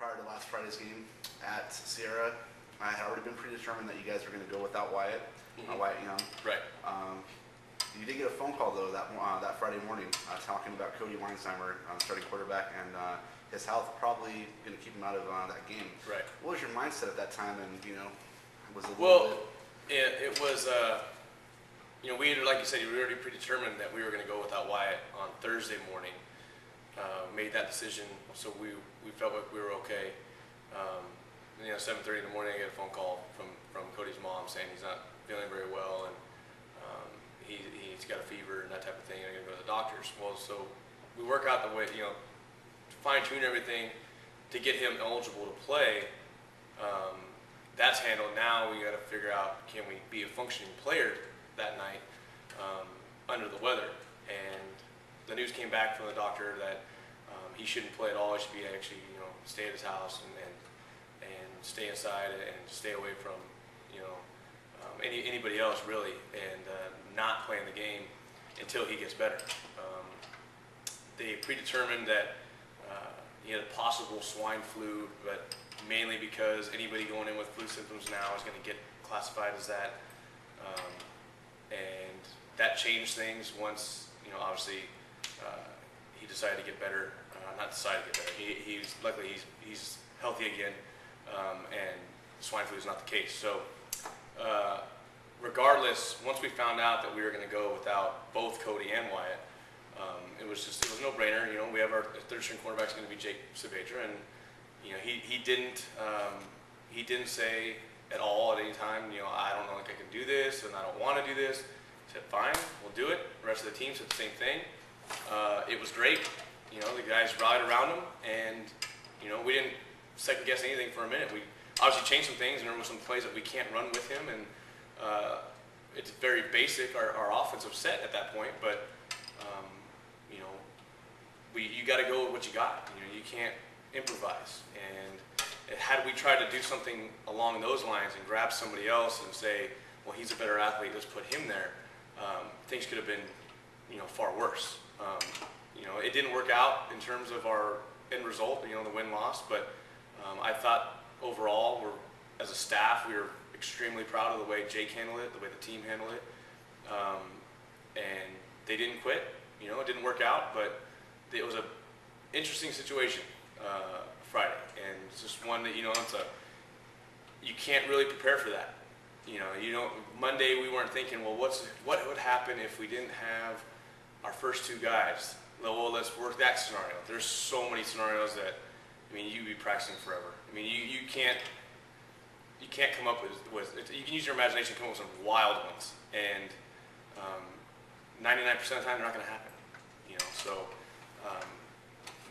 prior to last Friday's game at Sierra, I had already been predetermined that you guys were going to go without Wyatt, Wyatt Young. Right. You did get a phone call though that Friday morning talking about Cody Weinsheimer, starting quarterback, and his health probably going to keep him out of that game. Right. What was your mindset at that time? And was it it was. We had, like you said, you were already predetermined that we were going to go without Wyatt on Thursday morning. Made that decision, so we felt like we were okay. 7:30 in the morning, I get a phone call from Cody's mom saying he's not feeling very well, and he's got a fever and that type of thing. I'm gonna go to the doctors. Well, so we work out the way, to fine tune everything to get him eligible to play. That's handled. Now we got to figure out, can we be a functioning player that night under the weather? And the news came back from the doctor that he shouldn't play at all. He should be actually, stay at his house and stay inside and stay away from, anybody else really, and not playing the game until he gets better. They predetermined that he had a possible swine flu, but mainly because anybody going in with flu symptoms now is going to get classified as that. And that changed things once, obviously he decided to get better. Not decided to get better. Luckily he's healthy again, and swine flu is not the case. So regardless, once we found out that we were going to go without both Cody and Wyatt, it was a no-brainer. We have our third-string quarterback is going to be Jake Savetra, and he didn't say at all at any time, I don't know if I can do this, and I don't want to do this. He said, fine, we'll do it. The rest of the team said the same thing. It was great. The guys rallied around him, and we didn't second guess anything for a minute. We obviously changed some things, and there were some plays that we can't run with him, and it's very basic, our offensive set at that point, but you got to go with what you got. You can't improvise. And had we tried to do something along those lines and grab somebody else and say, well, he's a better athlete, let's put him there, things could have been far worse. It didn't work out in terms of our end result, the win-loss, but I thought overall, as a staff, we were extremely proud of the way Jake handled it, the way the team handled it, and they didn't quit. It didn't work out, but it was an interesting situation Friday, and it's just one that you can't really prepare for that. Monday we weren't thinking, well, what would happen if we didn't have our first two guys? Well, let's work that scenario. There's so many scenarios that you'd be practicing forever. You can't come up with you can use your imagination to come up with some wild ones, and 99% of the time they're not going to happen. So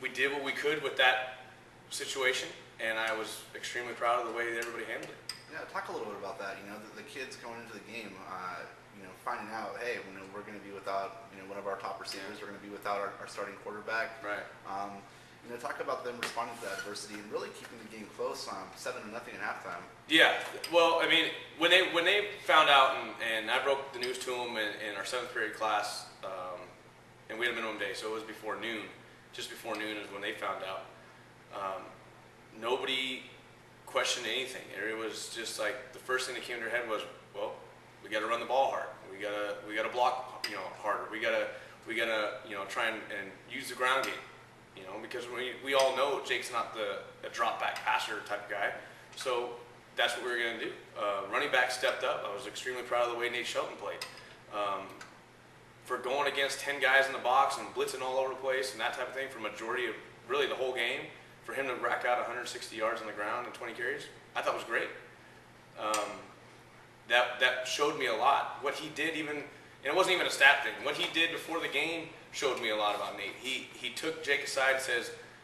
we did what we could with that situation, and I was extremely proud of the way that everybody handled it. Yeah, talk a little bit about that. The kids going into the game, finding out, hey, we're going to be without, one of our top receivers. We're going to be without our starting quarterback. Right. Talk about them responding to that adversity and really keeping the game close, 7-0 at halftime. Yeah. Well, when they found out, and I broke the news to them in our 7th period class, and we had a minimum day, so it was before noon. Just before noon is when they found out. Nobody questioned anything. It was just like the first thing that came to their head was, well, we got to run the ball hard. We got to block, harder. We got to try and use the ground game, because we all know Jake's not a drop back passer type of guy. So that's what we were going to do. Running back stepped up. I was extremely proud of the way Nate Shelton played. For going against 10 guys in the box and blitzing all over the place and that type of thing for majority of really the whole game, for him to rack out 160 yards on the ground and 20 carries, I thought was great. That showed me a lot. What he did, and it wasn't even a stat thing, what he did before the game showed me a lot about Nate. He took Jake aside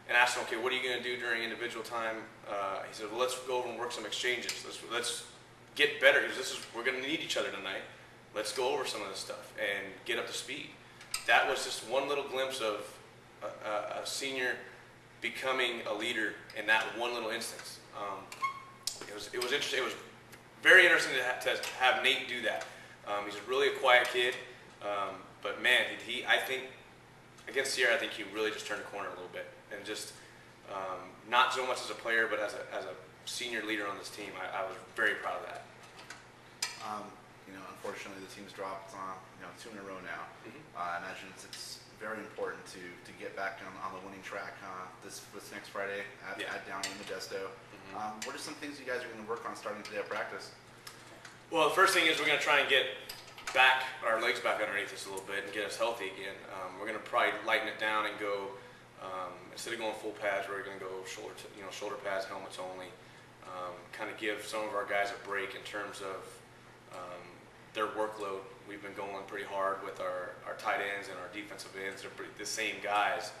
and asked him, okay, what are you going to do during individual time? He said, well, let's go over and work some exchanges. Let's get better, because we're going to need each other tonight. Let's go over some of this stuff and get up to speed. That was just one little glimpse of a senior becoming a leader in that one little instance. It was interesting. It was very interesting to have Nate do that. He's really a quiet kid, but man, I think against Sierra, I think he really just turned the corner a little bit and just Not so much as a player, but as a senior leader on this team, I was very proud of that. Unfortunately, the team's dropped 2 in a row now. I imagine it's very important to get back on the winning track this next Friday at Downey and Modesto. What are some things you guys are going to work on starting today at practice? Well, the first thing is we're going to try and get our legs back underneath us a little bit and get us healthy again. We're going to probably lighten it down and go, instead of going full pads, we're going to go shoulder pads, helmets only. Kind of give some of our guys a break in terms of their workload. We've been going pretty hard with our tight ends and our defensive ends. They're the same guys.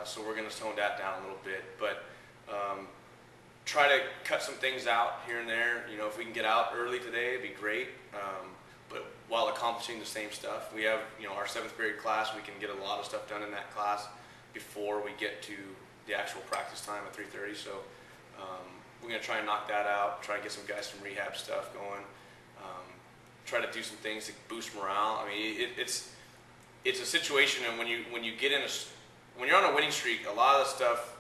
So we're going to tone that down a little bit. But try to cut some things out here and there. If we can get out early today, it'd be great. But while accomplishing the same stuff, we have our 7th period class. We can get a lot of stuff done in that class before we get to the actual practice time at 3:30. So we're going to try and knock that out. Try and get some guys some rehab stuff going. Try to do some things to boost morale. I mean, it's a situation, and when you're on a winning streak, a lot of the stuff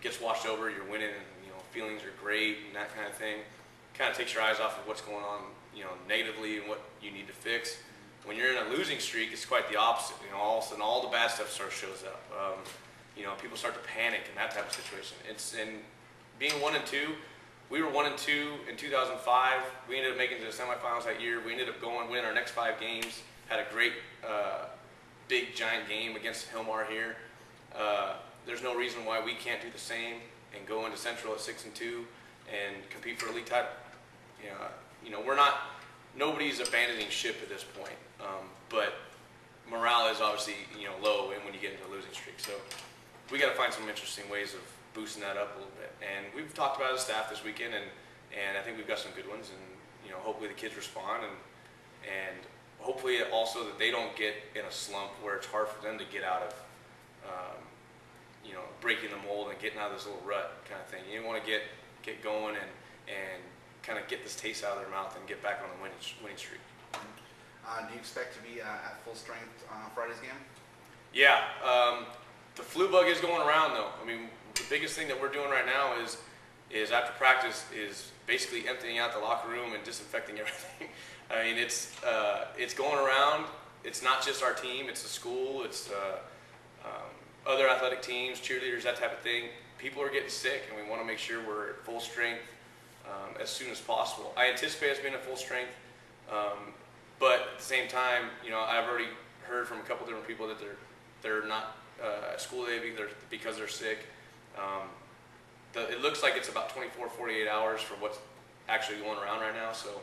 gets washed over. You're winning, and feelings are great and that kind of thing. Kind of takes your eyes off of what's going on, negatively and what you need to fix. When you're in a losing streak, it's quite the opposite. All of a sudden, all the bad stuff shows up. People start to panic in that type of situation. And being 1-2. We were 1-2 in 2005. We ended up making it to the semifinals that year. We ended up winning our next 5 games. Had a great, big, giant game against Hilmar here. There's no reason why we can't do the same and go into Central at 6-2 and compete for a league title. Nobody's abandoning ship at this point. But morale is obviously, low when you get into a losing streak. So we got to find some interesting ways of boosting that up a little bit. And we've talked about it as staff this weekend, and I think we've got some good ones, and hopefully the kids respond, and hopefully also that they don't get in a slump where it's hard for them to get out of breaking the mold and getting out of this little rut kind of thing. You want to get going and kind of get this taste out of their mouth and get back on the winning streak. Do you expect to be at full strength on Friday's game? Yeah, the flu bug is going around though. I mean, the biggest thing that we're doing right now is after practice is basically emptying out the locker room and disinfecting everything. I mean, it's going around. It's not just our team. It's the school. It's other athletic teams, cheerleaders, that type of thing. People are getting sick, and we want to make sure we're at full strength as soon as possible. I anticipate us being at full strength, but at the same time, I've already heard from a couple different people that they're not at school today because they're sick. It looks like it's about 24, 48 hours for what's actually going around right now, so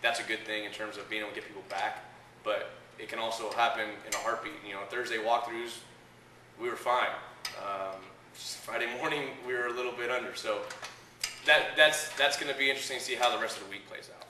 that's a good thing in terms of being able to get people back. But it can also happen in a heartbeat. Thursday walkthroughs, we were fine. Friday morning, we were a little bit under. So that's going to be interesting to see how the rest of the week plays out.